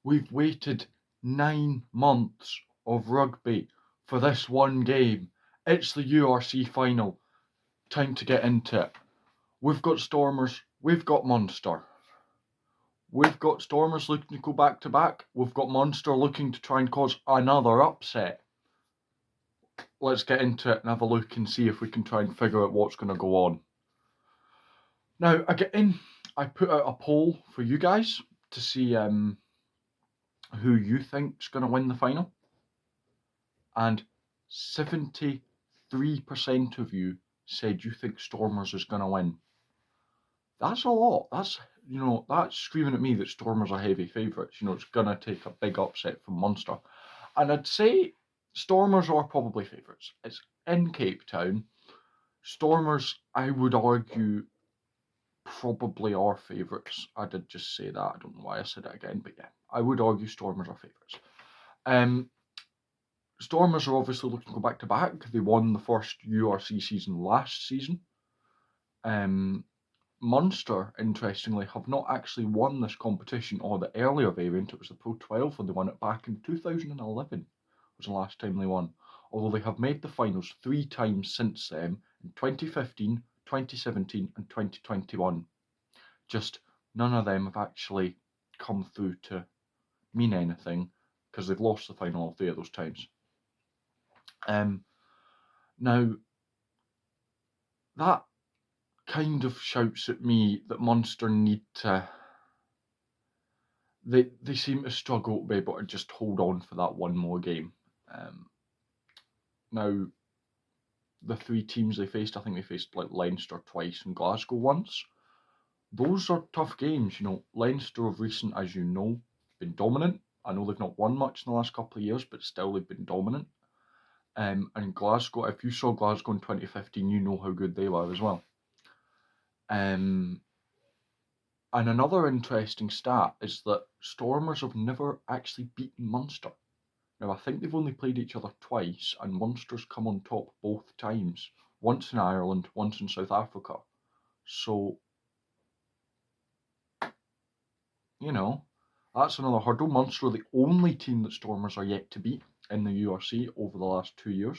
We've waited 9 months of rugby for this one game. It's the URC final. Time to get into it. We've got Stormers, we've got Munster. We've got Stormers looking to go back to back. We've got Munster looking to try and cause another upset. Let's get into it and have a look and see if we can try and figure out what's going to go on. Now, I put out a poll for you guys to see who you think's going to win the final. And 73% of you said you think Stormers is going to win. That's a lot. That's screaming at me that Stormers are heavy favourites. It's going to take a big upset from Munster. And I'd say Stormers are probably favourites. It's in Cape Town. Stormers, I would argue, probably are favourites. I did just say that. I don't know why I said it again, but yeah, I would argue Stormers are favourites. Stormers are obviously looking to go back to back. They won the first URC season last season. Munster, interestingly, have not actually won this competition or the earlier variant. It was the Pro 12 when they won it back in 2011 was the last time they won. Although they have made the finals 3 times since then, in 2015, 2017 and 2021. Just none of them have actually come through to mean anything because they've lost the final all 3 of those times. Now, that kind of shouts at me that Munster need to... They seem to struggle to be able to just hold on for that one more game. Now, the 3 teams they faced, I think they faced like Leinster twice and Glasgow once. Those are tough games. Leinster of recent, as you know, been dominant. I know they've not won much in the last couple of years, but still they've been dominant. And Glasgow, if you saw Glasgow in 2015, you know how good they were as well. And another interesting stat is that Stormers have never actually beaten Munster. Now, I think they've only played each other twice, and Munster's come on top both times. Once in Ireland, once in South Africa. So, that's another hurdle. Munster are the only team that Stormers are yet to beat in the URC over the last 2 years.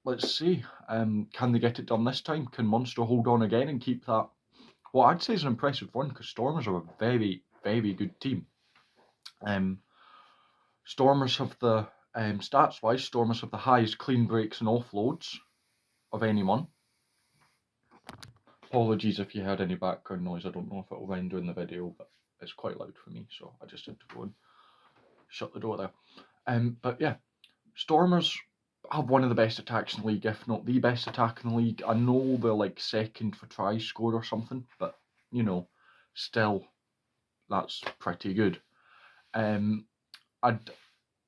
Let's see. Can they get it done this time? Can Munster hold on again and keep that? Well, I'd say is an impressive run because Stormers are a very, very good team. Stormers have the stats-wise. Stormers have the highest clean breaks and offloads of anyone. Apologies if you heard any background noise. I don't know if it will render in the video, but it's quite loud for me, so I just had to go and shut the door there. But yeah, Stormers have one of the best attacks in the league, if not the best attack in the league. I know they're like second for tries scored or something, but still, that's pretty good.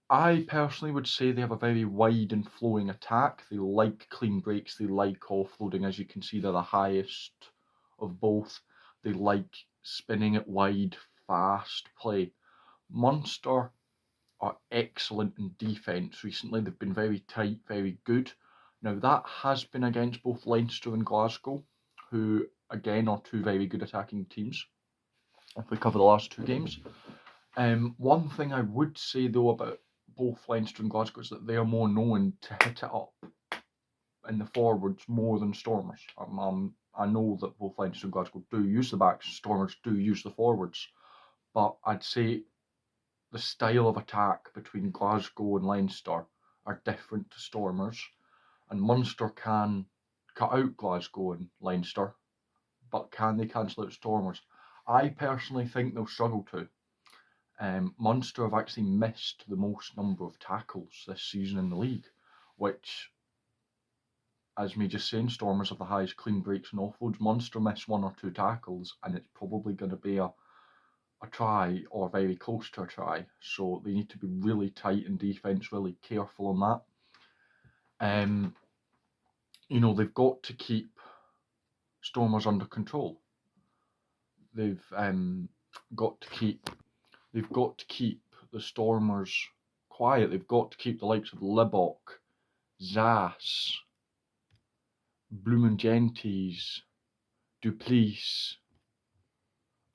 I personally would say they have a very wide and flowing attack. They like clean breaks, they like offloading. As you can see, they're the highest of both. They like spinning it wide, fast play. Munster are excellent in defence recently. They've been very tight, very good. Now, that has been against both Leinster and Glasgow, who, again, are 2 very good attacking teams, if we cover the last 2 games. One thing I would say, though, about both Leinster and Glasgow is that they are more known to hit it up in the forwards more than Stormers. I know that both Leinster and Glasgow do use the backs, Stormers do use the forwards, but I'd say the style of attack between Glasgow and Leinster are different to Stormers, and Munster can cut out Glasgow and Leinster, but can they cancel out Stormers? I personally think they'll struggle to. Munster have actually missed the most number of tackles this season in the league, which, as me just saying, Stormers have the highest clean breaks and offloads. Munster miss 1 or 2 tackles, and it's probably going to be a try or very close to a try. So they need to be really tight in defence, really careful on that. They've got to keep Stormers under control. They've got to keep the Stormers quiet. They've got to keep the likes of Libbok, Zas, Blumengenties, Duplessis,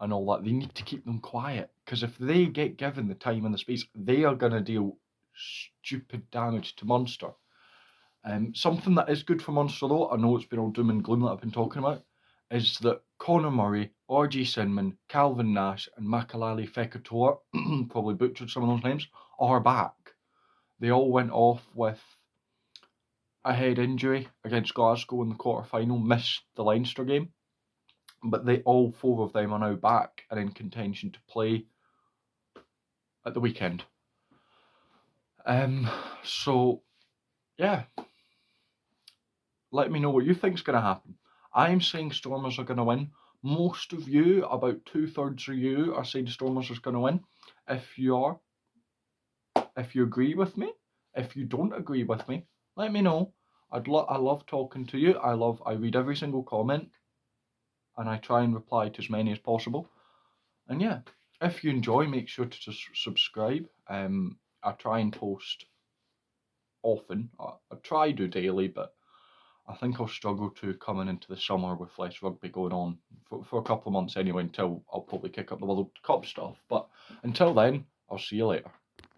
and all that, they need to keep them quiet, because if they get given the time and the space, they are going to deal stupid damage to Munster. Something that is good for Munster, though, I know it's been all doom and gloom that I've been talking about, is that Conor Murray, RG Sinman, Calvin Nash, and Makalali Fekitoa, probably butchered some of those names, are back. They all went off with a head injury against Glasgow in the quarter-final, missed the Leinster game, but all 4 of them are now back and in contention to play at the weekend. So, yeah. Let me know what you think's going to happen. I'm saying Stormers are going to win. Most of you, about 2/3 of you, are saying Stormers is going to win. If you agree with me, if you don't agree with me, let me know. I love talking to you. I read every single comment, and I try and reply to as many as possible. And yeah, if you enjoy, make sure to just subscribe. I try and post often. I try to do daily, but I think I'll struggle to coming into the summer with less rugby going on for a couple of months anyway, until I'll probably kick up the World Cup stuff. But until then, I'll see you later.